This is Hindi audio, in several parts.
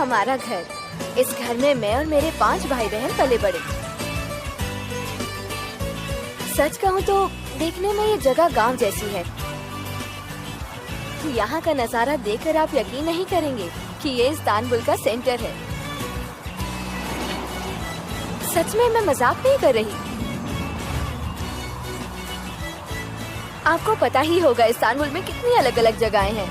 हमारा घर। इस घर में मैं और मेरे 5 भाई बहन पले बड़े। सच कहूँ तो देखने में ये जगह गांव जैसी है। यहाँ का नजारा देखकर आप यकीन नहीं करेंगे कि ये इस्तांबुल का सेंटर है। सच में मैं मजाक नहीं कर रही। आपको पता ही होगा इस्तांबुल में कितनी अलग अलग जगहें हैं,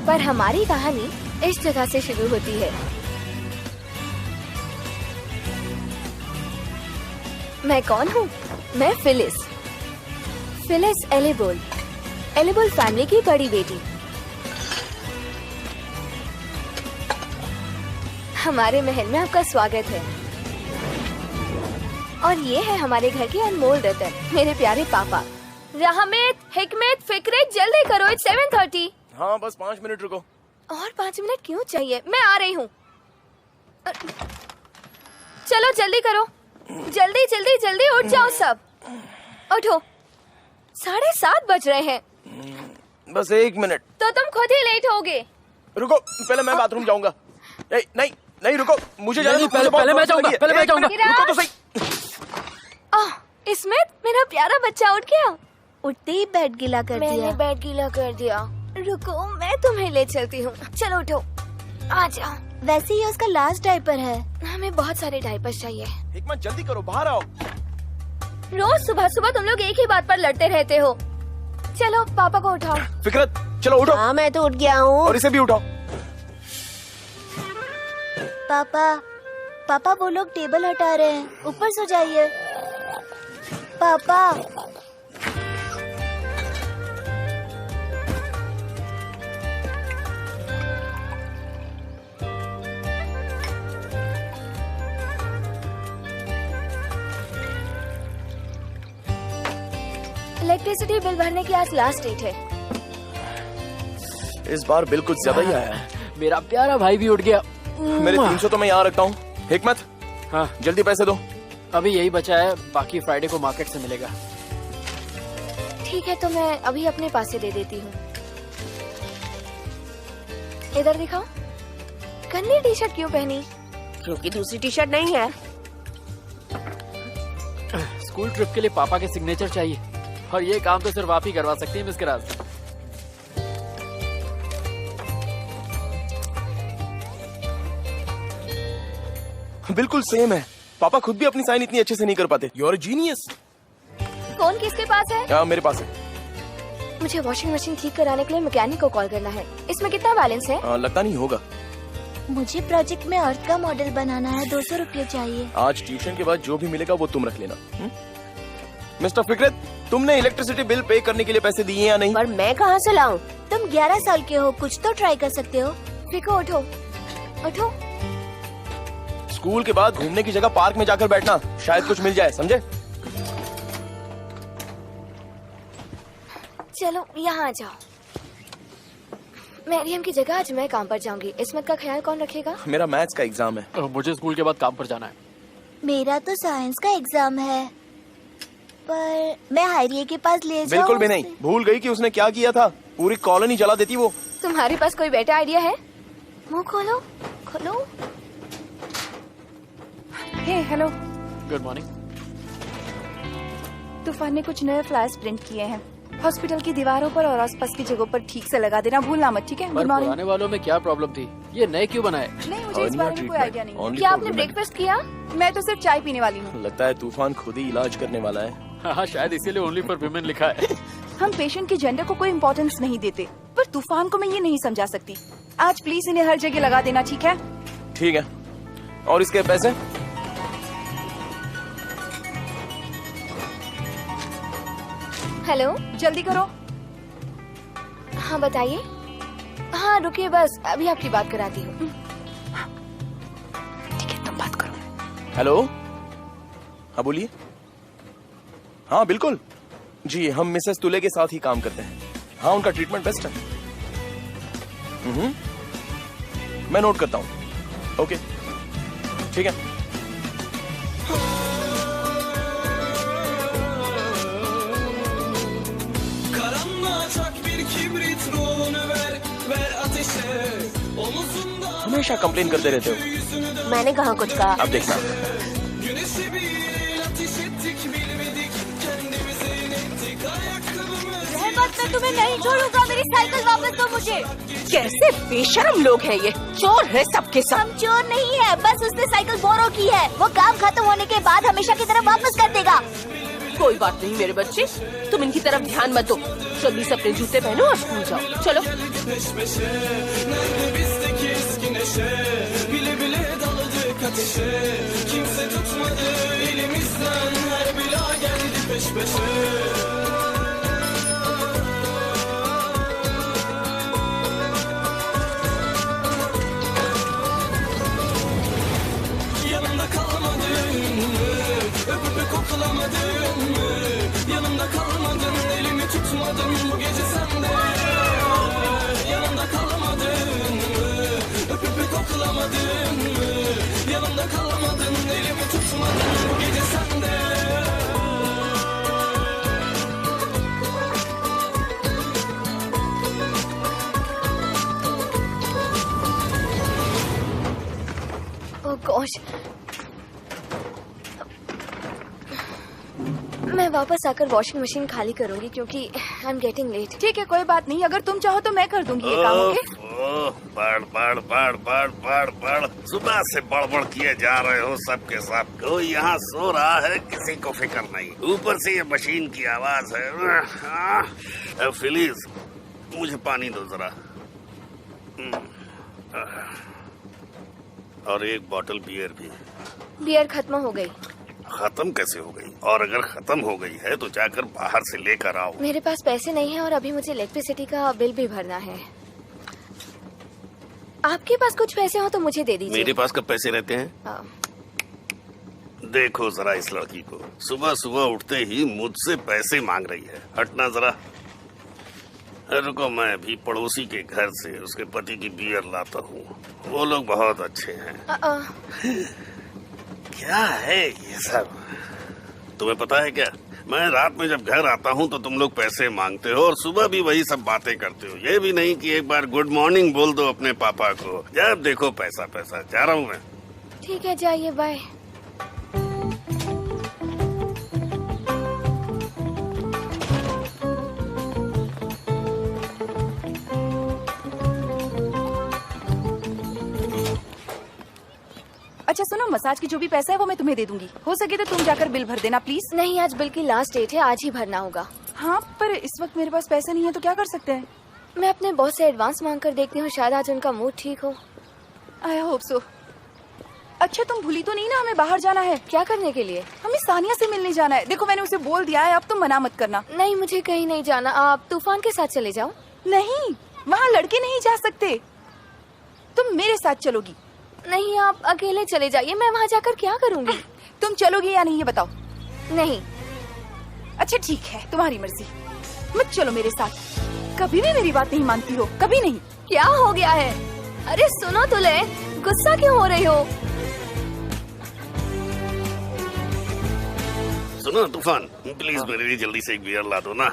पर हमारी कहानी इस जगह से शुरू होती है। मैं कौन हूँ? मैं फिलिस एलेबोल फैमिली की बड़ी बेटी। हमारे महल में आपका स्वागत है। और ये है हमारे घर के अनमोल रतन, मेरे प्यारे पापा। रहमत, हिकमत, फिक्रे, जल्दी करो, it's 7:30। हाँ बस 5 मिनट रुको। और 5 मिनट क्यों चाहिए? मैं आ रही हूँ। चलो जल्दी करो, जल्दी जल्दी जल्दी उठ जाओ सब। उठो, 7:30 बज रहे हैं। बस 1 मिनट। तो तुम खुद ही लेट होगे। रुको, पहले मैं बाथरूम जाऊंगा। नहीं नहीं रुको, मुझे जाना है। पहले मैं जाऊंगा। रुको तो सही। इसमें मेरा प्यारा बच्चा उठ गया। उठते ही बेड गीला कर दिया। मैंने बेड गीला कर दिया। रुको, मैं तुम्हें ले चलती हूँ। चलो उठो, आ जाओ। वैसे ही उसका लास्ट डायपर है। हमें बहुत सारे डायपर्स चाहिए। हिकमत जल्दी करो, बाहर आओ। रोज सुबह सुबह तुम लोग एक ही बात पर लड़ते रहते हो। चलो पापा को उठाओ। फिक्रत चलो उठो। हाँ मैं तो उठ गया हूँ। और इसे भी उठाओ। पापा वो लोग टेबल हटा रहे हैं, ऊपर सो जाइए। पापा इलेक्ट्रिसिटी बिल भरने की आज लास्ट डेट है। इस बार बिल कुछ ज्यादा ही आया है। मेरा प्यारा भाई भी उठ गया। मेरे 300 तो मैं यहाँ रखता हूँ। हिकमत हाँ जल्दी पैसे दो। अभी यही बचा है, बाकी फ्राइडे को मार्केट से मिलेगा। ठीक है, तो मैं अभी अपने पास से दे देती हूँ। इधर दिखाओ। गंदी टी शर्ट क्यों पहनी? क्योंकि दूसरी टी शर्ट नहीं है। स्कूल ट्रिप के लिए पापा के सिग्नेचर चाहिए, और ये काम तो सिर्फ आप ही करवा सकती हैं मिस कराज। बिल्कुल सेम है। पापा खुद भी अपनी साइन इतनी अच्छे से नहीं कर पाते। You are genius. फोन किसके पास है? हाँ मेरे पास है। मुझे वॉशिंग मशीन ठीक कराने के लिए मैकेनिक को कॉल करना है। इसमें कितना बैलेंस है? लगता नहीं होगा। मुझे प्रोजेक्ट में अर्थ का मॉडल बनाना है, 200 रुपये चाहिए। आज ट्यूशन के बाद जो भी मिलेगा वो तुम रख लेना। मिस्टर फिक्रत, तुमने इलेक्ट्रिसिटी बिल पे करने के लिए पैसे दिए या नहीं? पर मैं कहाँ से लाऊं? तुम 11 साल के हो, कुछ तो ट्राई कर सकते हो। फिको उठो उठो। स्कूल के बाद घूमने की जगह पार्क में जाकर बैठना, शायद कुछ मिल जाए, समझे? चलो यहाँ आ जाओ। मैरियम की जगह आज मैं काम पर जाऊंगी। इसमत का ख्याल कौन रखेगा? मेरा मैथ्स का एग्जाम है। मुझे स्कूल के बाद काम पर जाना है। मेरा तो साइंस का एग्जाम है, पर मैं हायरिये के पास ले जाऊं? बिल्कुल भी नहीं। भूल गई कि उसने क्या किया था। पूरी कॉलोनी जला देती वो। तुम्हारे पास कोई बेटर आइडिया है? मुंह खोलो खोलो। हे हेलो। Good morning. तूफान ने कुछ नए फ्लायर्स प्रिंट किए हैं। हॉस्पिटल की दीवारों पर और आसपास की जगहों पर ठीक से लगा देना भूलना मत, ठीक है? Good morning. पुराने वालों में क्या प्रॉब्लम थी? ये नए क्यों बनाए? नहीं, मुझे इस बारे में कोई आइडिया नहीं। क्या आपने ब्रेकफास्ट किया? मैं तो सिर्फ चाय पीने वाली हूँ। लगता है तूफान खुद ही इलाज करने वाला है। हाँ शायद इसीलिए ओनली फॉर विमेन लिखा है। हम पेशेंट के जेंडर को कोई इम्पोर्टेंस नहीं देते, पर तूफान को मैं ये नहीं समझा सकती। आज प्लीज इन्हें हर जगह लगा देना, ठीक है? ठीक है। और इसके पैसे? हेलो, जल्दी करो। हाँ बताइए। हाँ रुकिए, बस अभी आपकी बात कराती हूँ। ठीक है, तुम बात करो। हेलो, हाँ बोलिए। हाँ बिल्कुल जी, हम मिसेस तुले के साथ ही काम करते हैं। हाँ उनका ट्रीटमेंट बेस्ट है। मैं नोट करता हूँ। ओके ठीक है। Karanlığa çak bir kibrit ruhunu ver हमेशा कंप्लेन करते रहते हो। मैंने कहा कुछ कहा? अब देखना। मैं तुम्हें नहीं छोड़ूंगा, मेरी साइकिल वापस दो मुझे। कैसे बेशर्म लोग हैं ये, चोर है सबके सब। हम चोर नहीं है, बस उसने साइकिल बोरो की है। वो काम खत्म होने के बाद हमेशा की तरह वापस कर देगा। कोई बात नहीं मेरे बच्चे, तुम इनकी तरफ ध्यान मत दो। जल्दी से अपने जूते पहनो और स्कूल जाओ। चलो। ओह गॉश, मैं वापस आकर वॉशिंग मशीन खाली करूंगी क्योंकि आई एम गेटिंग लेट। ठीक है, कोई बात नहीं, अगर तुम चाहो तो मैं कर दूंगी ये काम। ओके? बड़ सुबह से बड़बड़ किए जा रहे हो सबके सब। कोई यहाँ सो रहा है, किसी को फिक्र नहीं। ऊपर से ये मशीन की आवाज है। फिलीज, मुझे पानी दो जरा, और एक बोतल बियर भी। बियर खत्म हो गई। खत्म कैसे हो गई? और अगर खत्म हो गई है तो जाकर बाहर से लेकर आओ। मेरे पास पैसे नहीं है और अभी मुझे इलेक्ट्रिसिटी का बिल भी भरना है। आपके पास कुछ पैसे हो तो मुझे दे दीजिए। मेरे पास कब पैसे रहते हैं? हाँ। देखो जरा इस लड़की को, सुबह सुबह उठते ही मुझसे पैसे मांग रही है। हटना जरा। रुको, मैं भी पड़ोसी के घर से उसके पति की बियर लाता हूँ। वो लोग बहुत अच्छे हैं। क्या है ये सब? तुम्हें पता है क्या, मैं रात में जब घर आता हूँ तो तुम लोग पैसे मांगते हो और सुबह भी वही सब बातें करते हो। ये भी नहीं कि एक बार गुड मॉर्निंग बोल दो अपने पापा को। जब देखो पैसा पैसा। जा रहा हूँ मैं। ठीक है, जाइए, बाय। अच्छा सुनो, मसाज की जो भी पैसा है वो मैं तुम्हें दे दूंगी। हो सके तो तुम जाकर बिल भर देना प्लीज। नहीं, आज बिल की लास्ट डेट है, आज ही भरना होगा। हाँ, पर इस वक्त मेरे पास पैसे नहीं है तो क्या कर सकते हैं? मैं अपने बॉस से एडवांस मांग कर देखती हूँ, शायद आज उनका मूड ठीक हो। I hope so. अच्छा, तुम भूली तो नहीं ना, हमें बाहर जाना है। क्या करने के लिए? हमें सानिया से मिलने जाना है। देखो मैंने उसे बोल दिया है, अब तुम मना मत करना। नहीं, मुझे कहीं नहीं जाना। आप तूफान के साथ चले जाओ। नहीं, वहाँ लड़के नहीं जा सकते, तुम मेरे साथ चलोगी। नहीं, आप अकेले चले जाइए, मैं वहाँ जाकर क्या करूँगी? तुम चलोगी या नहीं ये बताओ। नहीं। अच्छा ठीक है, तुम्हारी मर्जी। मत चलो मेरे साथ। कभी भी मेरी बात नहीं मानती हो, कभी नहीं। क्या हो गया है? अरे सुनो तो ले, गुस्सा क्यों हो रही हो? सुनो तूफान, प्लीज मेरे लिए जल्दी से एक बियर ला दो ना।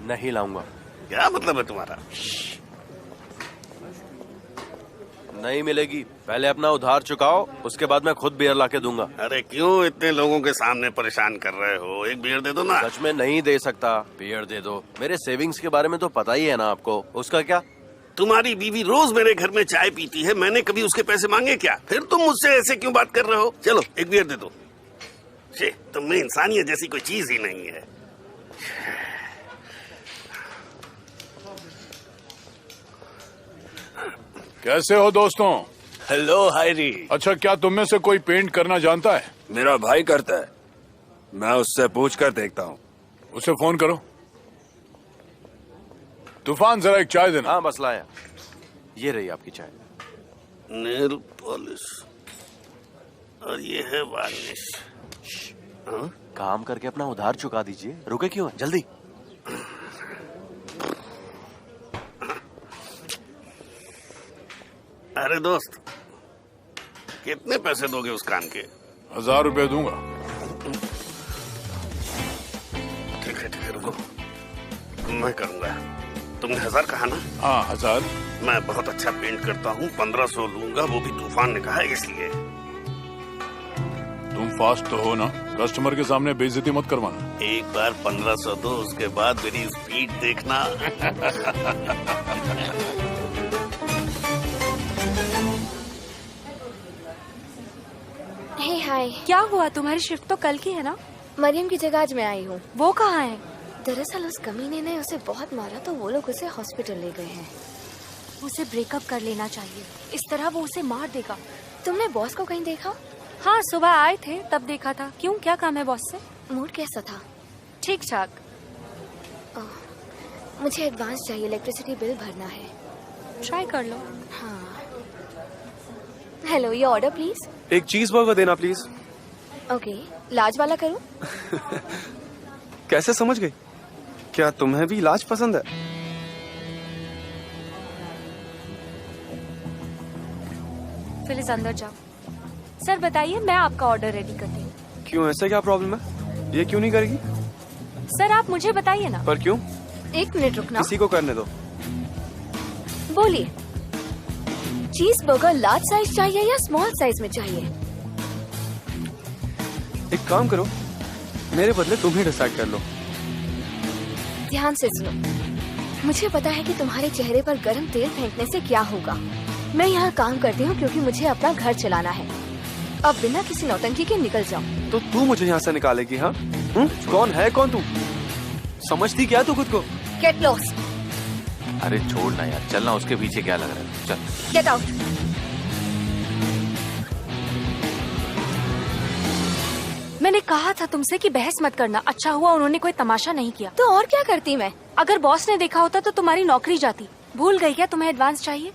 नहीं लाऊंगा। क्या मतलब है तुम्हारा? नहीं मिलेगी। पहले अपना उधार चुकाओ, उसके बाद मैं खुद बियर ला के दूंगा। अरे क्यों इतने लोगों के सामने परेशान कर रहे हो? एक बियर दे दो ना। सच में नहीं दे सकता। बियर दे दो। मेरे सेविंग्स के बारे में तो पता ही है ना आपको। उसका क्या? तुम्हारी बीवी रोज मेरे घर में चाय पीती है, मैंने कभी उसके पैसे मांगे क्या? फिर तुम मुझसे ऐसे क्यों बात कर रहे हो? चलो एक बियर दे दो। तुम में इंसानियत जैसी कोई चीज ही नहीं है। कैसे हो दोस्तों? हेलो हायरी। अच्छा, क्या तुम में से कोई पेंट करना जानता है? मेरा भाई करता है, मैं उससे पूछ कर देखता हूँ। उसे फोन करो। तूफान, जरा एक चाय देना। हाँ बस लाया। ये रही आपकी चाय। नेल पॉलिश और ये है वार्निश। काम करके अपना उधार चुका दीजिए, रुके क्यों? जल्दी। अरे दोस्त, कितने पैसे दोगे उस काम के? 1000 रुपए दूंगा। ठीक है रुको, मैं करूंगा। तुमने 1000 कहा ना? हाँ 1000। मैं बहुत अच्छा पेंट करता हूँ, 1500 लूंगा, वो भी तूफान ने कहा इसलिए। तुम फास्ट तो हो ना, कस्टमर के सामने बेइज्जती मत करवाना। एक बार 1500 दो, उसके बाद मेरी स्पीड देखना। हे हाय। क्या हुआ? तुम्हारी शिफ्ट तो कल की है ना? मरियम की जगह आज मैं आई हूँ। वो कहाँ है? दरअसल उस कमीने ने उसे बहुत मारा तो वो लोग उसे हॉस्पिटल ले गए हैं। उसे ब्रेकअप कर लेना चाहिए, इस तरह वो उसे मार देगा। तुमने बॉस को कहीं देखा? हाँ, सुबह आए थे तब देखा था। क्यों, क्या काम है बॉस से? मूड कैसा था? ठीक ठाक। मुझे एडवांस चाहिए, इलेक्ट्रिसिटी बिल भरना है। ट्राई कर लो। हाँ। हेलो, ये ऑर्डर प्लीज। एक चीज बर्गर देना प्लीज। ओके, लार्ज वाला करूँ? कैसे समझ गई? क्या तुम्हें भी लाज पसंद है? फिलिस अंदर जाओ। सर बताइए, मैं आपका ऑर्डर रेडी करती हूँ। क्यों, ऐसा क्या प्रॉब्लम है? ये क्यों नहीं करेगी? सर आप मुझे बताइए ना। पर क्यों? एक मिनट रुकना। किसी को करने दो। बोलिए, चीज बर्गर लार्ज साइज चाहिए या स्मॉल साइज में चाहिए? एक काम करो, मेरे बदले तुम ही डिसाइड कर लो। ध्यान से सुनो, मुझे पता है कि तुम्हारे चेहरे पर गर्म तेल फेंकने से क्या होगा। मैं यहाँ काम करती हूँ क्योंकि मुझे अपना घर चलाना है। अब बिना किसी नौटंकी के निकल जाओ। तो तू मुझे यहाँ से निकालेगी? हाँ, कौन है कौन तू? समझती क्या तू खुद को? Get lost. अरे छोड़ ना यार, चलना, उसके पीछे क्या लग रहा है, चल। Get out. मैंने कहा था तुमसे कि बहस मत करना। अच्छा हुआ उन्होंने कोई तमाशा नहीं किया। तो और क्या करती मैं? अगर बॉस ने देखा होता तो तुम्हारी नौकरी जाती। भूल गई क्या तुम्हें एडवांस चाहिए?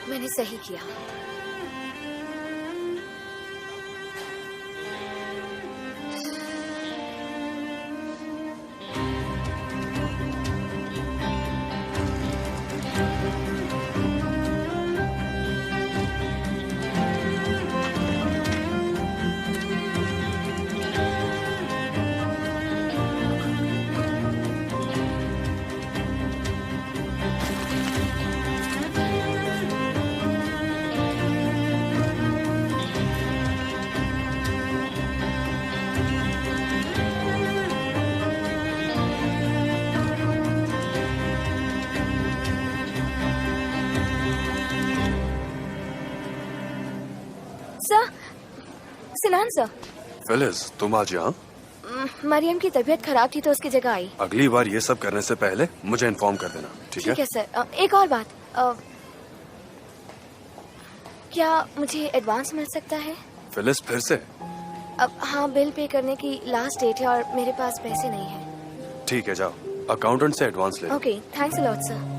मैंने सही किया। Sir, सिनान sir. फिलिस, तुम आज यहाँ? मरियम की तबीयत खराब थी तो उसकी जगह आई। अगली बार ये सब करने से पहले मुझे इन्फॉर्म कर देना, ठीक है? ठीक है सर। एक और बात, क्या मुझे एडवांस मिल सकता है? फिलिस, फिर से? अब हाँ, बिल पे करने की लास्ट डेट है और मेरे पास पैसे नहीं है। ठीक है, जाओ अकाउंटेंट से एडवांस ले लो। Okay, thanks a lot sir.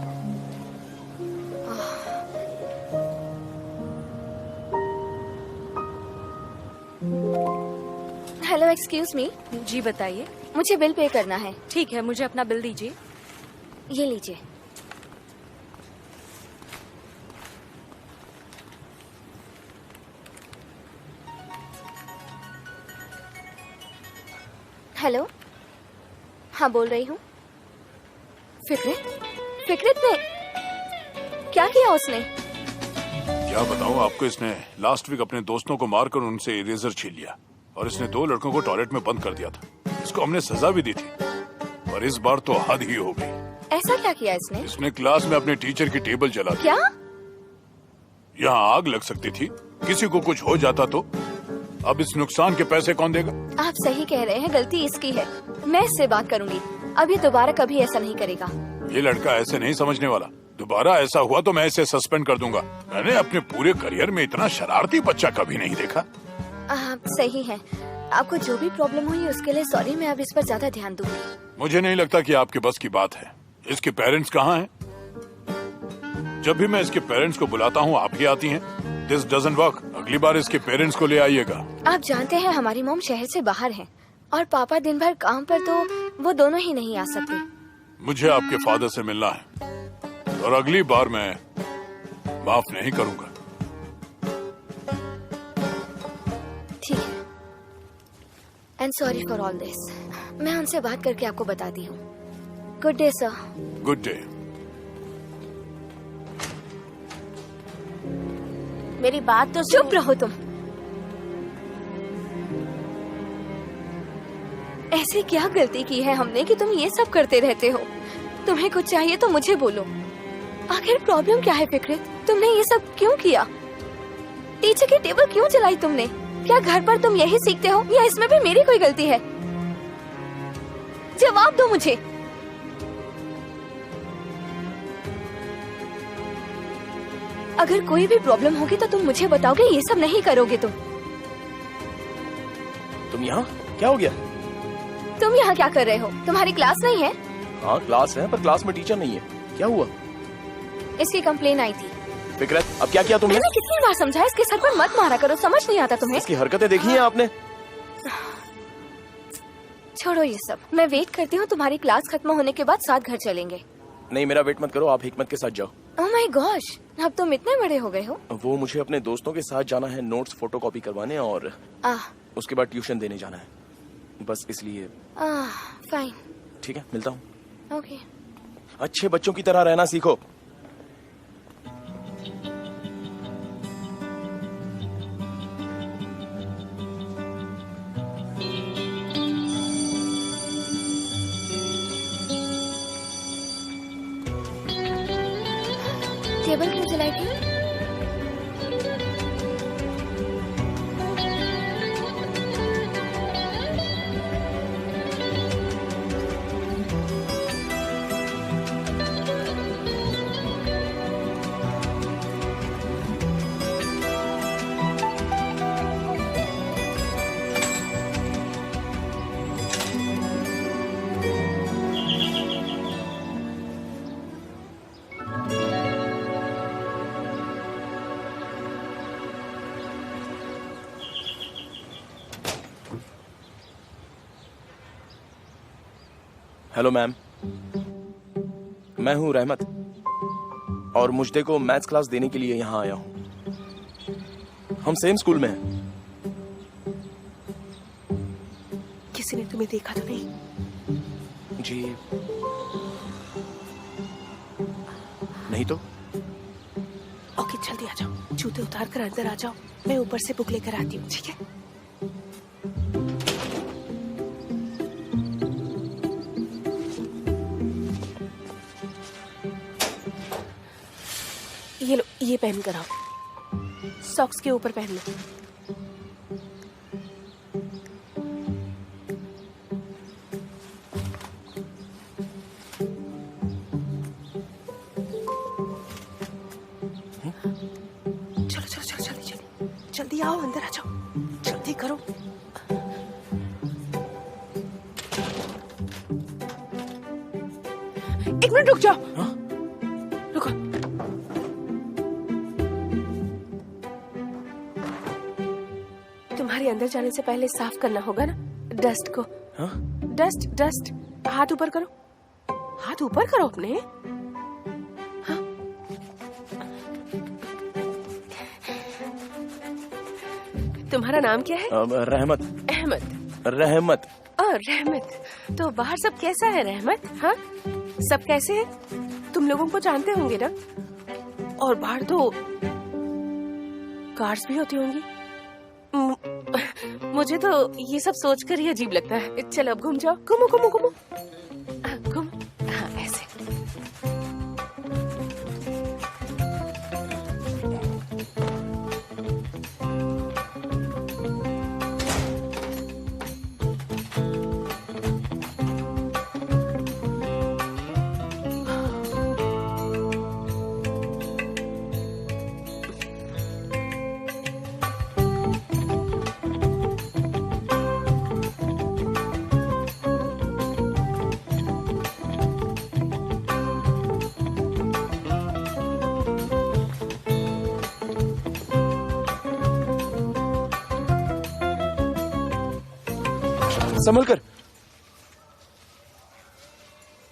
Hello, excuse me. जी बताइए। मुझे बिल पे करना है। ठीक है, मुझे अपना बिल दीजिए। ये लीजिए। हेलो, हाँ बोल रही हूँ। फिक्रित ने क्या किया उसने? क्या बताऊं आपको, इसने लास्ट वीक अपने दोस्तों को मारकर उनसे इरेजर छीन लिया और इसने 2 लड़कों को टॉयलेट में बंद कर दिया था। इसको हमने सजा भी दी थी, पर इस बार तो हद ही हो गई। ऐसा क्या किया इसने? इसने क्लास में अपने टीचर की टेबल जला दी। क्या? यहाँ आग लग सकती थी, किसी को कुछ हो जाता तो? अब इस नुकसान के पैसे कौन देगा? आप सही कह रहे हैं, गलती इसकी है। मैं इससे बात करूंगी। अब ये दोबारा कभी ऐसा नहीं करेगा। ये लड़का ऐसे नहीं समझने वाला। दोबारा ऐसा हुआ तो मैं इसे सस्पेंड कर दूंगा। मैंने अपने पूरे करियर में इतना शरारती बच्चा कभी नहीं देखा। आप सही हैं। आपको जो भी प्रॉब्लम हुई उसके लिए सॉरी। मैं अब इस पर ज्यादा ध्यान दूंगी। मुझे नहीं लगता कि आपके बस की बात है। इसके पेरेंट्स कहाँ हैं? जब भी मैं इसके पेरेंट्स को बुलाता हूँ आप ही आती हैं। This doesn't work. अगली बार इसके पेरेंट्स को ले आइएगा। आप जानते हैं हमारी मॉम शहर से बाहर है और पापा दिन भर काम पर, तो वो दोनों ही नहीं आ सकते। मुझे आपके फादर से मिलना है और अगली बार मैं माफ नहीं करूंगा। ठीक है। And sorry for all this. मैं उनसे बात करके आपको बताती हूँ। Good day sir. Good day. मेरी बात तो सुनो। चुप रहो तुम। ऐसी क्या गलती की है हमने कि तुम ये सब करते रहते हो? तुम्हें कुछ चाहिए तो मुझे बोलो। आखिर प्रॉब्लम क्या है फिक्रित? तुमने ये सब क्यों किया? टीचर की टेबल क्यों जलाई तुमने? क्या घर पर तुम यही सीखते हो या इसमें भी मेरी कोई गलती है? जवाब दो मुझे। अगर कोई भी प्रॉब्लम होगी तो तुम मुझे बताओगे, ये सब नहीं करोगे तुम। तुम यहाँ क्या हो गया? तुम यहाँ क्या कर रहे हो? तुम्हारी क्लास नहीं है? हाँ क्लास है, पर क्लास में टीचर नहीं है। क्या हुआ? इसकी कंप्लेन आई थी। फिक्रत, अब क्या किया तुमने? मैंने कितनी बार समझाया इसके सर पर मत मारा करो, समझ नहीं आता तुम्हें? इसकी हरकतें देखी हैं आपने? छोड़ो ये सब, मैं वेट करती हूँ। तुम्हारी क्लास खत्म होने के बाद साथ घर चलेंगे। नहीं, मेरा वेट मत करो, आप हिकमत के साथ जाओ। ओह माय गॉश, अब तुम इतने बड़े हो गए हो। वो मुझे अपने दोस्तों के साथ जाना है नोट्स फोटोकॉपी करवाने, और उसके बाद ट्यूशन देने जाना है, बस इसलिए। फाइन। ठीक है, मिलता हूँ। ओके। अच्छे बच्चों की तरह रहना सीखो। टेबल क्यों जलाई थी? हेलो मैम, मैं हूँ रहमत और मुझदे को मैथ्स क्लास देने के लिए यहाँ आया हूँ। हम सेम स्कूल में हैं। किसी ने तुम्हें देखा तो नहीं? जी नहीं तो। ओके, जल्दी आ जाओ, जूते उतार कर अंदर आ जाओ, मैं ऊपर से बुक लेकर आती हूँ, ठीक है? ये लो, ये पहन कर आओ, सॉक्स के ऊपर पहन लो। चलो चलो चलो, जल्दी जल्दी जल्दी आओ, अंदर आ जाओ, जल्दी करो। एक मिनट रुक जाओ। रुको। तुम्हारे अंदर जाने से पहले साफ करना होगा ना डस्ट को। हाँ? डस्ट डस्ट, हाथ ऊपर करो, हाथ ऊपर करो अपने। हाँ? तुम्हारा नाम क्या है? रहमत। अहमद। रहमत। रहमत। तो बाहर सब कैसा है रहमत? हाँ, सब कैसे है? तुम लोगों को जानते होंगे ना? और बाहर तो कार्स भी होती होंगी। मुझे तो ये सब सोचकर ही अजीब लगता है। चलो अब घूम जाओ, घूमो घूमो घूमो, घूमो। हाँ, ऐसे। संभल कर।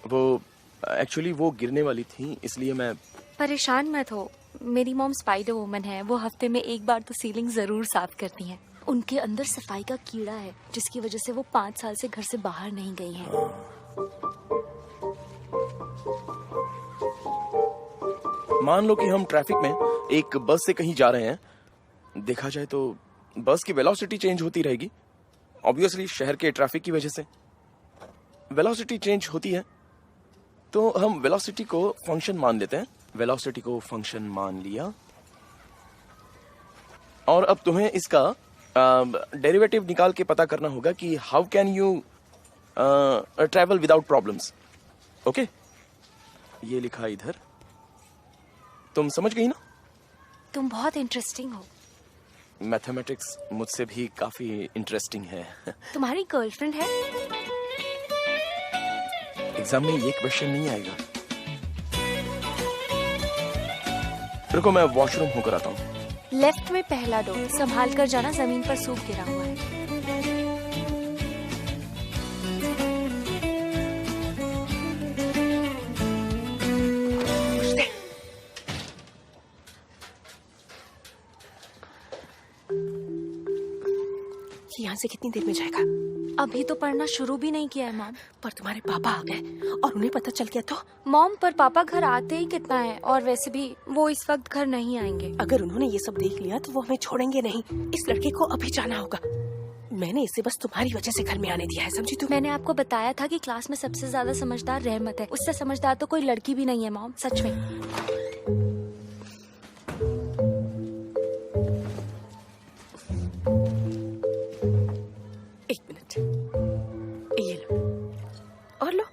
वो एक्चुअली वो गिरने वाली थी, इसलिए मैं। परेशान मत हो, मेरी मॉम स्पाइडर वुमन है, वो हफ्ते में एक बार तो सीलिंग जरूर साफ करती हैं। उनके अंदर सफाई का कीड़ा है, जिसकी वजह से वो 5 साल से घर से बाहर नहीं गई हैं। मान लो कि हम ट्रैफिक में एक बस से कहीं जा रहे हैं। देखा जाए तो बस की वेलोसिटी चेंज होती रहेगी, ऑब्वियसली शहर के ट्रैफिक की वजह से वेलोसिटी चेंज होती है, तो हम वेलोसिटी को फंक्शन मान लेते हैं। वेलोसिटी को फंक्शन मान लिया, और अब तुम्हें इसका डेरिवेटिव निकाल के पता करना होगा कि how can you travel without problems. Okay, ये लिखा इधर, तुम समझ गई ना? तुम बहुत इंटरेस्टिंग हो। मैथमेटिक्स मुझसे भी काफी इंटरेस्टिंग है। तुम्हारी गर्लफ्रेंड है? एग्जाम में ये क्वेश्चन नहीं आएगा। रुको, मैं वॉशरूम होकर आता हूँ। लेफ्ट में पहला डोर, संभाल कर जाना, जमीन पर सूख गिरा हुआ है। यहाँ से कितनी देर में जाएगा? अभी तो पढ़ना शुरू भी नहीं किया है मॉम। पर तुम्हारे पापा आ गए और उन्हें पता चल गया तो? मॉम, पर पापा घर आते ही कितना है, और वैसे भी वो इस वक्त घर नहीं आएंगे। अगर उन्होंने ये सब देख लिया तो वो हमें छोड़ेंगे नहीं। इस लड़के को अभी जाना होगा। मैंने इसे बस तुम्हारी वजह से घर में आने दिया है, समझी तुम? मैंने आपको बताया था कि क्लास में सबसे ज्यादा समझदार रहमत है। उससे समझदार तो कोई लड़की भी नहीं है मॉम, सच में। ये लो, और लो।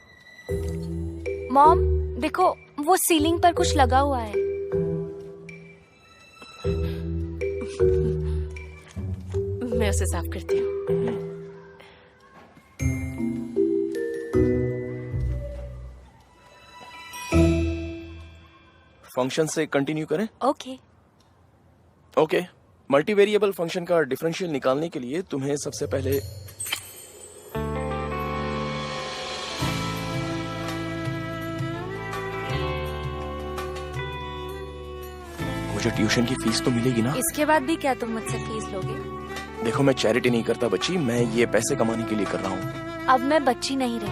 मॉम देखो, वो सीलिंग पर कुछ लगा हुआ है। मैं उसे साफ करती हूँ। फंक्शन से कंटिन्यू करें? ओके। ओके, मल्टीवेरिएबल फंक्शन का डिफरेंशियल निकालने के लिए तुम्हें सबसे पहले मुझे ट्यूशन की फीस तो मिलेगी ना? इसके बाद भी क्या तुम मुझसे फीस लोगे? देखो, मैं चैरिटी नहीं करता बच्ची, मैं ये पैसे कमाने के लिए कर रहा हूँ। अब मैं बच्ची नहीं रही।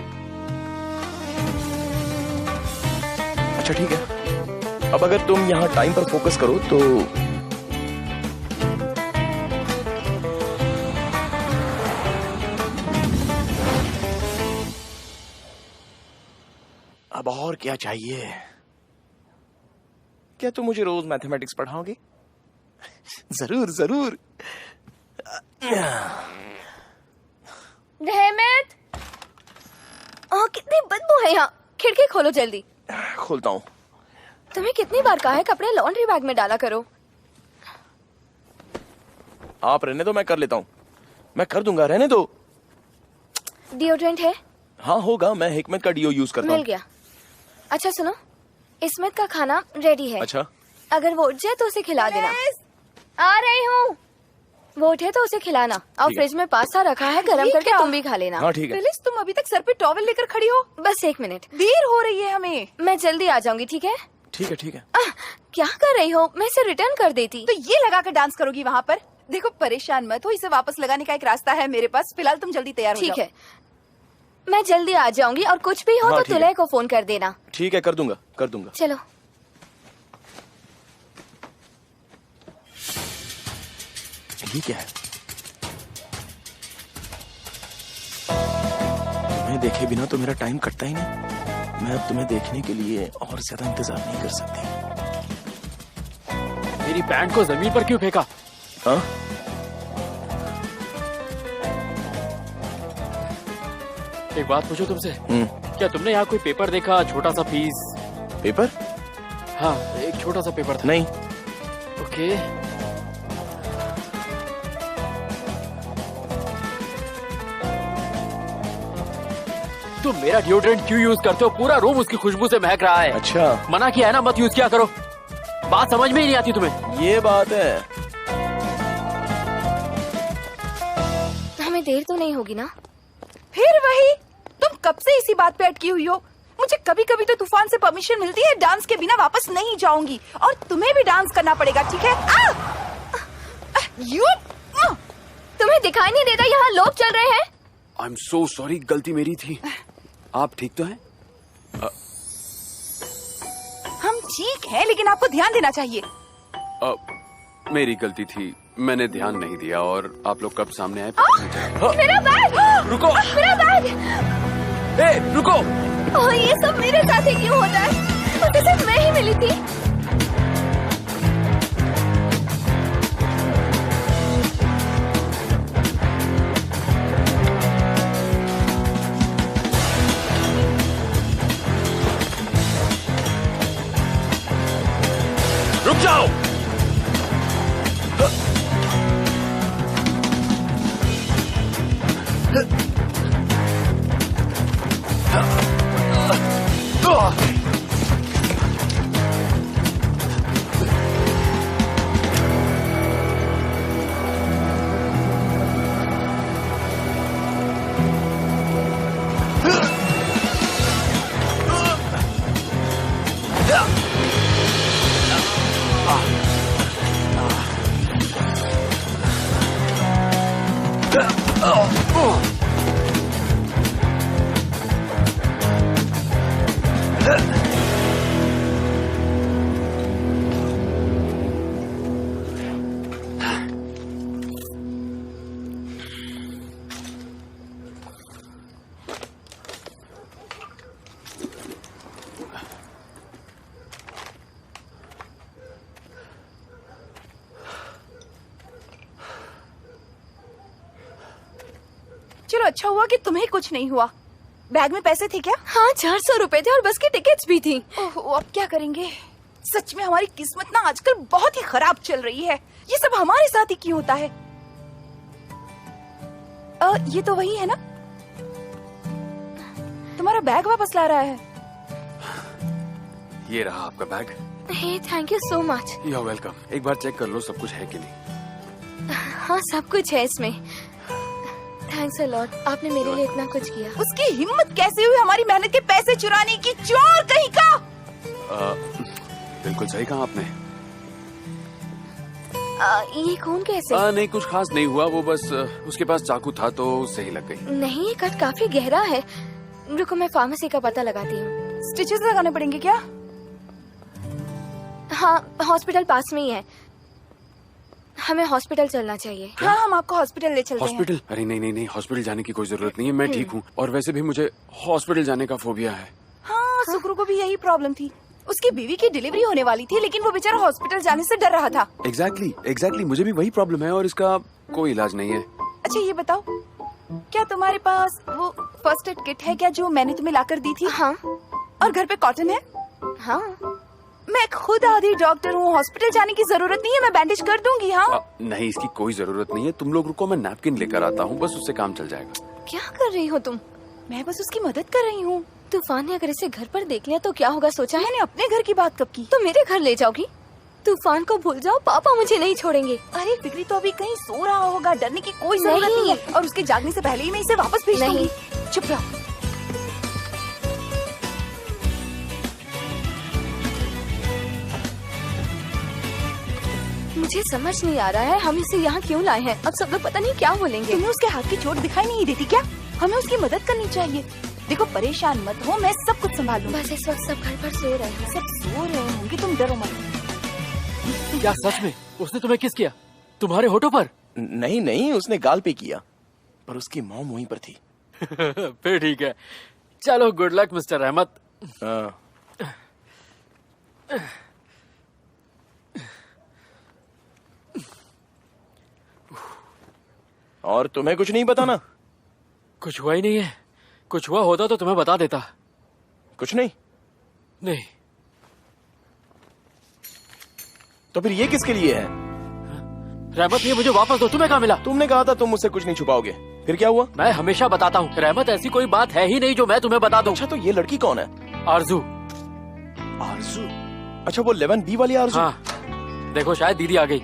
अच्छा ठीक है, अब अगर तुम यहाँ टाइम पर फोकस करो तो अब और क्या चाहिए? क्या तुम मुझे रोज मैथमेटिक्स पढ़ाओगे? जरूर जरूर। रहमत, कितनी बदबू है यहाँ। खिड़की खोलो जल्दी। खोलता हूँ। तुम्हें कितनी बार कहा है कपड़े लॉन्ड्री बैग में डाला करो। आप रहने दो, मैं कर लेता हूँ। मैं कर दूंगा, रहने दो। डिओड्रेंट है? हाँ होगा, मैं हिकमत का डीओ यूज करता हूँ। मिल गया। अच्छा सुनो, इस्मत का खाना रेडी है। अच्छा, अगर वो उठ जाए तो उसे खिला देना। आ रही हूँ। वो उठे तो उसे खिलाना, और ठीक है। फ्रिज में पास्ता रखा है, गरम करके तुम भी खा लेना। हाँ ठीक है। फिलिस, तुम अभी तक सर पे टॉवल लेकर खड़ी हो? बस 1 मिनट, देर हो रही है हमें। मैं जल्दी आ जाऊंगी, ठीक है? ठीक है ठीक है। क्या कर रही हो? मैं इसे रिटर्न कर देती। तो ये लगा कर डांस करोगी वहाँ पर? देखो, परेशान मत हो, इसे वापस लगाने का एक रास्ता है मेरे पास। फिलहाल तुम जल्दी तैयार हो जाओ। ठीक है, मैं जल्दी आ जाऊंगी, और कुछ भी हो हाँ, तो ठीक है। तुलय को फोन कर देना। ठीक है, कर दूंगा कर दूंगा। चलो। ये क्या है? तुम्हें देखे बिना तो मेरा टाइम कटता ही नहीं। मैं अब तुम्हें देखने के लिए और ज्यादा इंतजार नहीं कर सकती। मेरी पैंट को जमीन पर क्यों फेंका? हाँ? एक बात पूछो तुमसे, क्या तुमने यहाँ कोई पेपर देखा? छोटा सा पीस पेपर? हाँ, एक छोटा सा पेपर था। नहीं। ओके, तुम मेरा डिओड्रेंट क्यों यूज करते हो? पूरा रूम उसकी खुशबू से महक रहा है। अच्छा, मना किया है ना, मत यूज किया करो। बात समझ में ही नहीं आती तुम्हें। ये बात है। हमें देर तो नहीं होगी ना? फिर वही, तुम कब से इसी बात पे अटकी हुई हो? मुझे कभी कभी तो तूफान से परमिशन मिलती है, डांस के बिना वापस नहीं जाऊंगी। और तुम्हें भी डांस करना पड़ेगा, ठीक है? तुम्हें दिखाई नहीं देता यहाँ लोग चल रहे हैं? आई एम सो सॉरी, गलती मेरी थी। आप ठीक तो हैं? हम ठीक है, लेकिन आपको ध्यान देना चाहिए। मेरी गलती थी, मैंने ध्यान नहीं दिया और आप लोग कब सामने आए। मेरा बैग! रुको! मेरा बैग! ए, रुको! ओह, ये सब मेरे साथ ही क्यों होता है? मुझे सिर्फ मैं ही मिली थी। रुक जाओ! चलो अच्छा हुआ कि तुम्हें कुछ नहीं हुआ। बैग में पैसे थे क्या? हाँ, 400 रुपए थे और बस की टिकट्स भी थी। ओह, अब क्या करेंगे? सच में हमारी किस्मत ना आजकल बहुत ही खराब चल रही है। ये सब हमारे साथ ही क्यों होता है? ये तो वही है ना? तुम्हारा बैग वापस ला रहा है। ये रहा आपका bag. Hey, thank you so much. You are welcome. एक बार चेक कर लो सब कुछ है कि नहीं। हाँ, सब कुछ है इसमें। थैंक्स अ लॉट, आपने मेरे लिए इतना कुछ किया। उसकी हिम्मत कैसे हुई हमारी मेहनत के पैसे चुराने की? चोर कहीं का! बिल्कुल सही कहा आपने। ये खून कैसे? नहीं, कुछ खास नहीं हुआ, वो बस उसके पास चाकू था तो सही लग गई। नहीं, ये कट काफी गहरा है। रुको, मैं फार्मेसी का पता लगाती हूँ। स्टिचेस लगाने पड़ेंगे क्या? हाँ, हॉस्पिटल पास में ही है। हमें हॉस्पिटल चलना चाहिए। हाँ, हम आपको हॉस्पिटल ले चलते हैं। हॉस्पिटल? अरे नहीं नहीं नहीं, हॉस्पिटल जाने की कोई जरूरत नहीं है, मैं ठीक हूँ। और वैसे भी मुझे हॉस्पिटल जाने का फोबिया है। हाँ, सुक्रू को भी यही प्रॉब्लम थी। उसकी बीवी की डिलीवरी होने वाली थी, लेकिन वो बेचारा हॉस्पिटल जाने से डर रहा था। एग्जैक्टली, मुझे भी वही प्रॉब्लम है और इसका कोई इलाज नहीं है। अच्छा ये बताओ, क्या तुम्हारे पास वो फर्स्ट एड किट है क्या जो मैंने तुम्हें लाकर दी थी? हाँ। और घर पे कॉटन है? हाँ। मैं खुद आधी डॉक्टर हूँ, हॉस्पिटल जाने की जरूरत नहीं है, मैं बैंडेज कर दूंगी। हाँ नहीं, इसकी कोई जरूरत नहीं है। तुम लोग रुको, मैं नैपकिन लेकर आता हूँ, बस उससे काम चल जाएगा। क्या कर रही हो तुम? मैं बस उसकी मदद कर रही हूँ। तूफान ने अगर इसे घर पर देख लिया तो क्या होगा सोचा है? मैंने अपने घर की बात कब की? तो मेरे घर ले जाओगी? तूफान को भूल जाओ, पापा मुझे नहीं छोड़ेंगे। अरे फिक्री तो अभी कहीं सो रहा होगा, डरने की कोई जरूरत नहीं है। और उसके जागने से पहले ही मैं इसे वापस भेज दूंगी। चुप रहो। मुझे समझ नहीं आ रहा है हम इसे यहाँ क्यों लाए हैं। अब सब लोग पता नहीं क्या बोलेंगे। तुम्हें उसके हाथ की चोट दिखाई नहीं देती क्या? हमें उसकी मदद करनी चाहिए। देखो परेशान मत हो, मैं सब कुछ संभाल लूंगी। बस इस वक्त सब घर पर सो रहे हैं। सब सो रहे होंगे, तुम डरो मत। क्या सच में उसने तुम्हें किस किया? तुम्हारे होठों पर? नहीं नहीं, उसने गाल पे किया, पर उसकी मॉम वहीं पर थी। फिर ठीक है। चलो, गुड लक मिस्टर अहमद। और तुम्हें कुछ नहीं बताना? कुछ हुआ ही नहीं है। कुछ हुआ होता तो तुम्हें बता देता। कुछ नहीं? नहीं। तो फिर ये किसके लिए है? रहमत, ये मुझे वापस दो। तुम्हें कहाँ मिला? तुमने कहा था तुम मुझसे कुछ नहीं छुपाओगे, फिर क्या हुआ? मैं हमेशा बताता हूँ रहमत, ऐसी कोई बात है ही नहीं जो मैं तुम्हें बता दूं। अच्छा, तो ये लड़की कौन है? आरजू। आरजू? अच्छा, वो 11B वाली आरजू? हाँ, देखो शायद दीदी आ गई।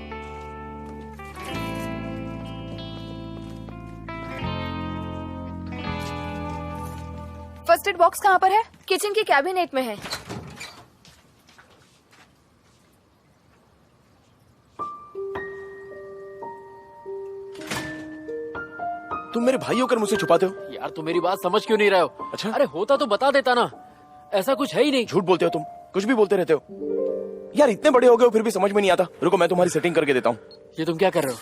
फर्स्ट एड बॉक्स कहाँ पर है? किचन के कैबिनेट में है। तुम मेरे भाई होकर मुझसे छुपाते हो? यार तुम मेरी बात समझ क्यों नहीं रहे हो? अच्छा? अरे होता तो बता देता ना, ऐसा कुछ है ही नहीं। झूठ बोलते हो तुम, कुछ भी बोलते रहते हो यार। इतने बड़े हो गए हो फिर भी समझ में नहीं आता। रुको मैं तुम्हारी सेटिंग करके देता हूँ। ये तुम क्या कर रहे हो?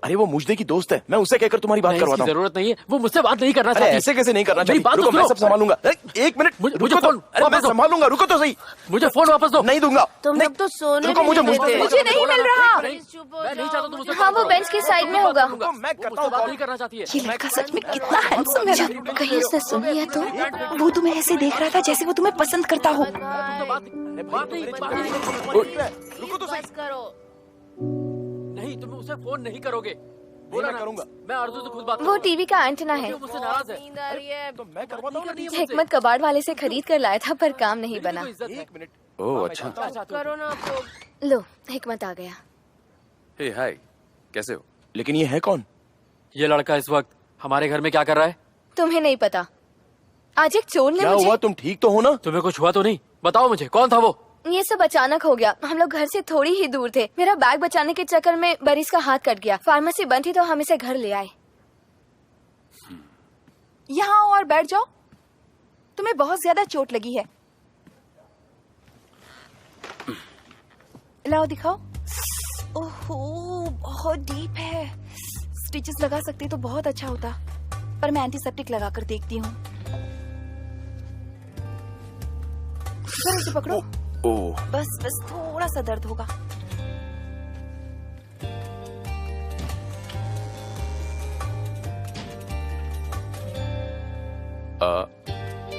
अरे वो मुझदे की दोस्त है, मैं उससे कहकर तुम्हारी बात नहीं, करवाता इसकी हूँ। जरूरत नहीं है, वो मुझसे बात नहीं करना अरे चाहती। ऐसे कैसे नहीं करना मेरी चाहिए? बात तो रुको मैं सुनो। सब संभालूंगा। अरे, एक मिनट मुझे रुको तो। फोन अरे मैं वापस दो। संभालूंगा, रुको तो सही। मुझे फोन वापस दो। नहीं दूंगा। तुम नहीं, लोग तो सोने रुको, भी मुझे नहीं देते। मुझे नहीं मिल रहा। मैं नहीं चाहता तुम मुझसे हाँ वो बेंच की साइड में होगा। रुको, मैं करता हूँ बात कॉल। नहीं करना चाहती है। ये लड़का सच में कितना हैंडसम है ना। कहीं उसने सुन लिया तो? वो तुम्हें ऐसे देख रहा था जैसे वो तुम्हें पसंद करता हो। रुको तो सही। नहीं तुम उसे फोन नहीं करोगे। बोला मैं ना, करूंगा। मैं आरज़ू से खुद बात वो टीवी का एंटेना है। क्यों मुझसे नाराज है? नींद आ रही है। तो मैं करवाता हूँ ना। हिकमत कबाड़ वाले से खरीद कर लाया था पर काम नहीं बना। एक मिनट। ओह अच्छा। करो ना आप लोग। लो हिकमत आ गया। हे हाय, कैसे हो? लेकिन ये है कौन? ये लड़का इस वक्त हमारे घर में क्या कर रहा है? तुम्हें नहीं पता, आज एक चोर ने क्या हुआ? तुम ठीक तो हो ना? तुम्हें कुछ हुआ तो नहीं? बताओ मुझे, कौन था वो? ये सब अचानक हो गया। हम लोग घर से थोड़ी ही दूर थे। मेरा बैग बचाने के चक्कर में बरिस का हाथ कट गया। फार्मेसी बंद थी तो हम इसे घर ले आए। यहाँ आओ और बैठ जाओ। तुम्हें बहुत ज्यादा चोट लगी है। लाओ दिखाओ। ओहो बहुत डीप है। स्टिचेस लगा सकते तो बहुत अच्छा होता, पर मैं एंटीसेप्टिक लगा कर देखती हूँ। फिर इसे पकड़ो। ओह बस बस थोड़ा सा दर्द होगा।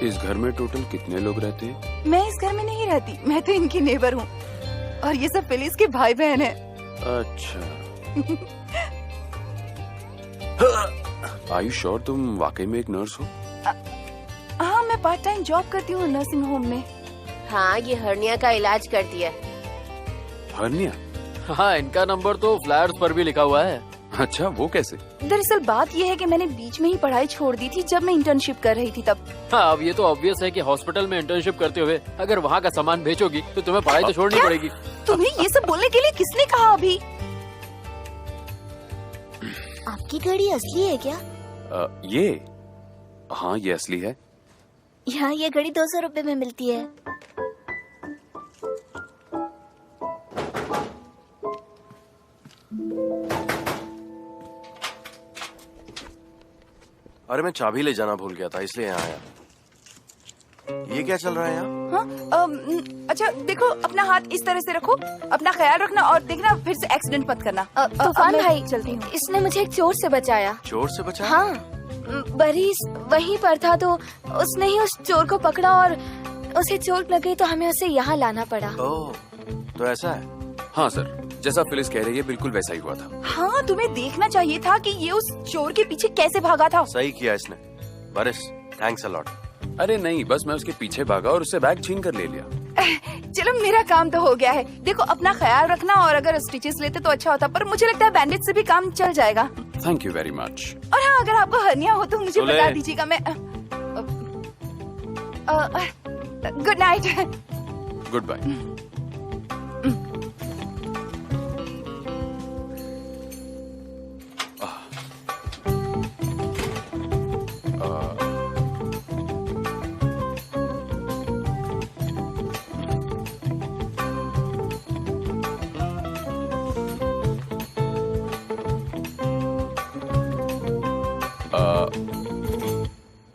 इस घर में टोटल कितने लोग रहते हैं? मैं इस घर में नहीं रहती, मैं तो इनकी नेबर हूँ। और ये सब फिलिस के भाई बहन है। अच्छा। आयु श्योर तुम वाकई में एक नर्स हो? हाँ मैं पार्ट टाइम जॉब करती हूँ नर्सिंग होम में। हाँ ये हर्निया का इलाज करती है। हर्निया? हाँ इनका नंबर तो फ्लायर्स पर भी लिखा हुआ है। अच्छा वो कैसे? दरअसल बात यह है कि मैंने बीच में ही पढ़ाई छोड़ दी थी जब मैं इंटर्नशिप कर रही थी तब। हाँ अब ये तो ऑब्वियस है कि हॉस्पिटल में इंटर्नशिप करते हुए अगर वहाँ का सामान बेचोगी तो तुम्हें पढ़ाई तो छोड़नी पड़ेगी। तुम्हें ये सब बोलने के लिए किसने कहा अभी? आपकी घड़ी असली है क्या? ये हाँ ये असली है। यहाँ ये घड़ी 200 रुपए में मिलती है। अरे मैं चाबी ले जाना भूल गया था इसलिए यहाँ आया। ये क्या चल रहा है यहाँ? हाँ अच्छा देखो, अपना हाथ इस तरह से रखो, अपना ख्याल रखना और देखना फिर से एक्सीडेंट मत करना। तूफान मैं भाई चलती हूँ। इसने मुझे एक चोर से बचाया। चोर से बचा? हाँ बरिस वहीं पर था तो उसने ही उस चोर को पकड़ा और उसे चोट लग गई तो हमें उसे यहाँ लाना पड़ा। ओह तो ऐसा है। हाँ सर, जैसा फिलिस कह रही है बिल्कुल वैसा ही हुआ था। हाँ तुम्हें देखना चाहिए था कि ये उस चोर के पीछे कैसे भागा था। सही किया इसने। बरिस थैंक्स अ लॉट। अरे नहीं, बस मैं उसके पीछे भागा और उससे बैग छीन कर ले लिया। चलो मेरा काम तो हो गया है। देखो अपना ख्याल रखना और अगर स्टिचेस लेते तो अच्छा होता, पर मुझे लगता है बैंडेज से भी काम चल जाएगा। Thank you very much. और हाँ अगर आपको हर्निया हो तो मुझे सुले। बता दीजिएगा। मैं गुड नाइट। Good bye.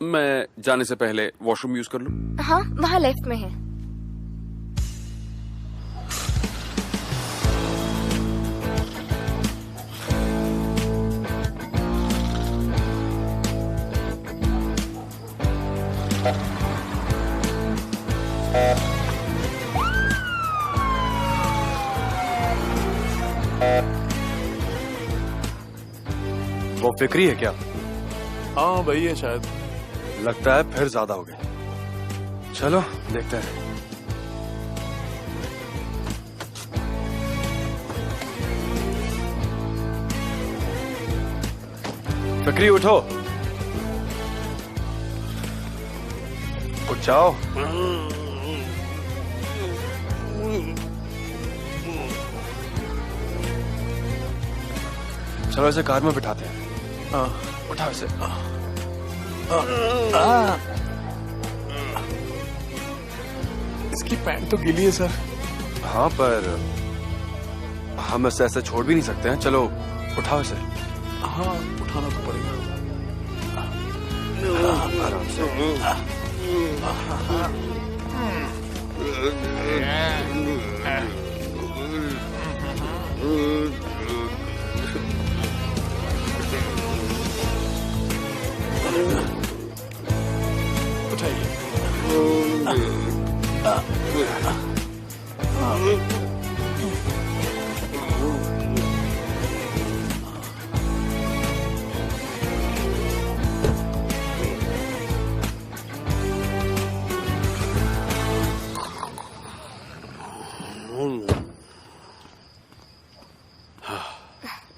मैं जाने से पहले वॉशरूम यूज कर लूं? हाँ वहाँ लेफ्ट में है। वो फिक्री है क्या? हाँ वही है शायद। लगता है फिर ज्यादा हो गए। चलो देखते हैं। फिक्री उठो, उठ जाओ। चलो इसे कार में बिठाते हैं। उठाओ इसे। इसकी पैंट तो गीली है सर। हाँ, पर हम इसे ऐसे छोड़ भी नहीं सकते हैं। चलो उठाओ इसे। हाँ, उठाना तो पड़ेगा। आराम से।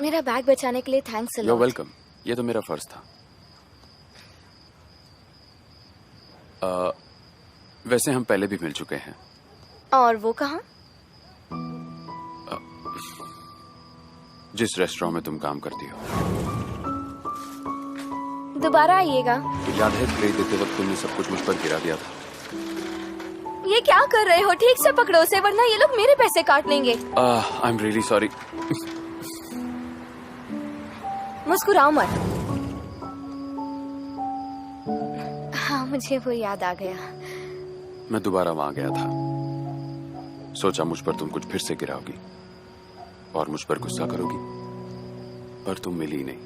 मेरा बैग बचाने के लिए thanks a You're lot. Welcome. ये तो मेरा फर्ज था। वैसे हम पहले भी मिल चुके हैं। और वो कहाँ? जिस रेस्टोरेंट में तुम काम करती हो। दोबारा आइएगा। तो याद है ट्रे देते वक्त तुमने सब कुछ मुझ पर गिरा दिया था। ये क्या कर रहे हो? ठीक से पकड़ो उसे वरना ये लोग मेरे पैसे काट लेंगे। I am really sorry. मुस्कुराओ मत। हाँ, मुझे वो याद आ गया। मैं दोबारा वहां गया था। सोचा मुझ पर तुम कुछ फिर से गिराओगी और मुझ पर गुस्सा करोगी, पर तुम मिली नहीं।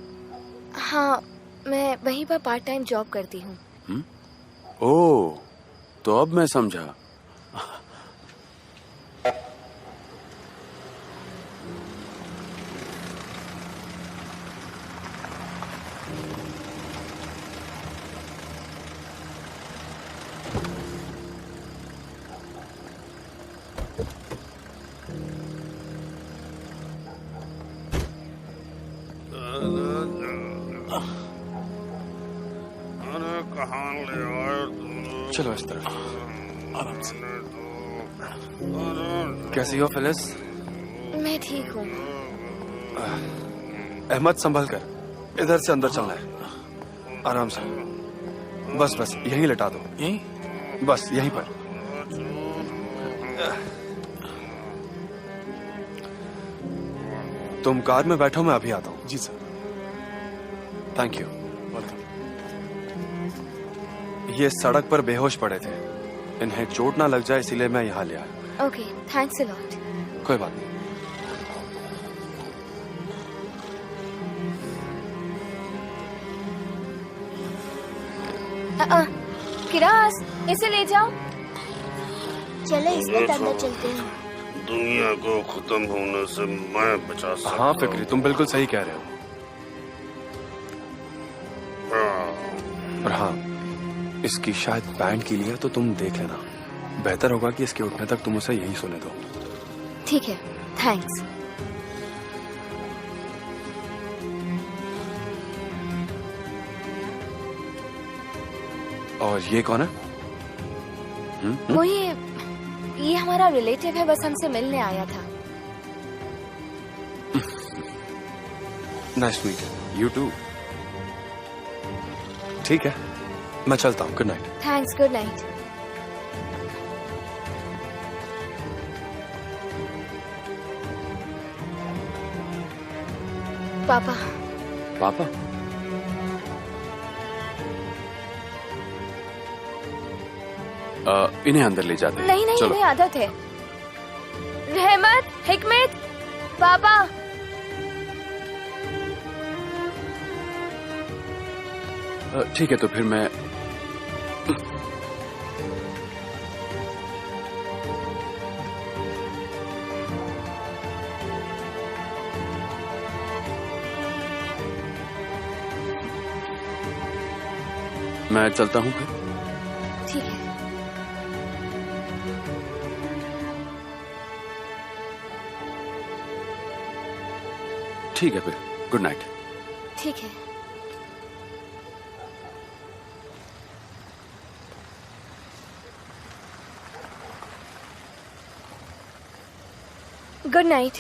हाँ, मैं वहीं पर पार्ट टाइम जॉब करती हूँ। ओह, तो अब मैं समझा। अरे कहाँ ले आए तुम? चलो इस तरफ। आराम से। कैसी हो फिलिस? मैं ठीक हूँ। अहमद संभल कर, इधर से अंदर चलना है। आराम से। बस बस यहीं लिटा दो। यहीं? बस यहीं पर। तुम कार में बैठो, मैं अभी आता हूँ। जी सर। Thank you. वेलकम। ये सड़क पर बेहोश पड़े थे। इन्हें चोट ना लग जाए इसीलिए मैं यहाँ ले आया। Okay, thanks a lot. कोई बात नहीं। किरास, इसे ले जाओ। चलो इसमें अंदर चलते हैं। दुनिया को खत्म होने से मैं बचा सकता हाँ फिक्री, तुम बिल्कुल सही कह रहे हो। और हाँ, इसकी शायद बैंड की लिए तो तुम देख लेना। बेहतर होगा कि इसके उठने तक तुम उसे यहीं सोने दो। ठीक है, थैंक्स। और ये कौन है? वो ये हमारा रिलेटिव है, बस हमसे मिलने आया था। Nice meet you too. ठीक है, मैं चलता हूँ। Good night. Thanks, good night. पापा। पापा? इन्हें अंदर ले जाते हैं। नहीं नहीं, चलो। इन्हें आदत है। रहमत, हिकमत, पापा। ठीक है, तो फिर मैं चलता हूँ फिर। ठीक है। ठीक है फिर, गुड नाइट। ठीक है। Good night.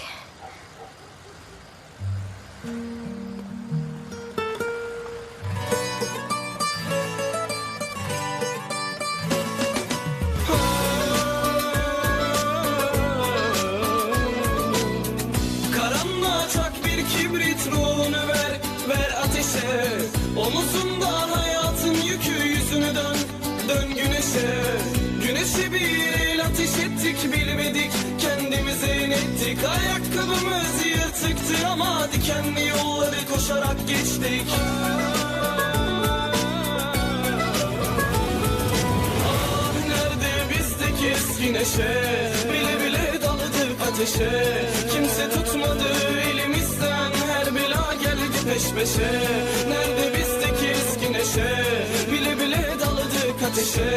kibrit ruhunu ver, ver ateşe. Omuzundan hayatın yükü, yüzünü dön, dön güneşe. Güneşe bir el ateş ettik, bilmedik kendimize inettik. Ayakkabımız yırtıktı ama dikenli yolları koşarak geçtik. Ah nerede bizdeki eski neşe, bile bile daladık ateşe. Kimse tutmadı elimizden, her bela geldi peş peşe. Nerede bizdeki eski neşe, bile bile daladık ateşe.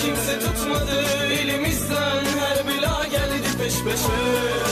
Kimse tutmadı elimizden, her bela geldi peş peşe.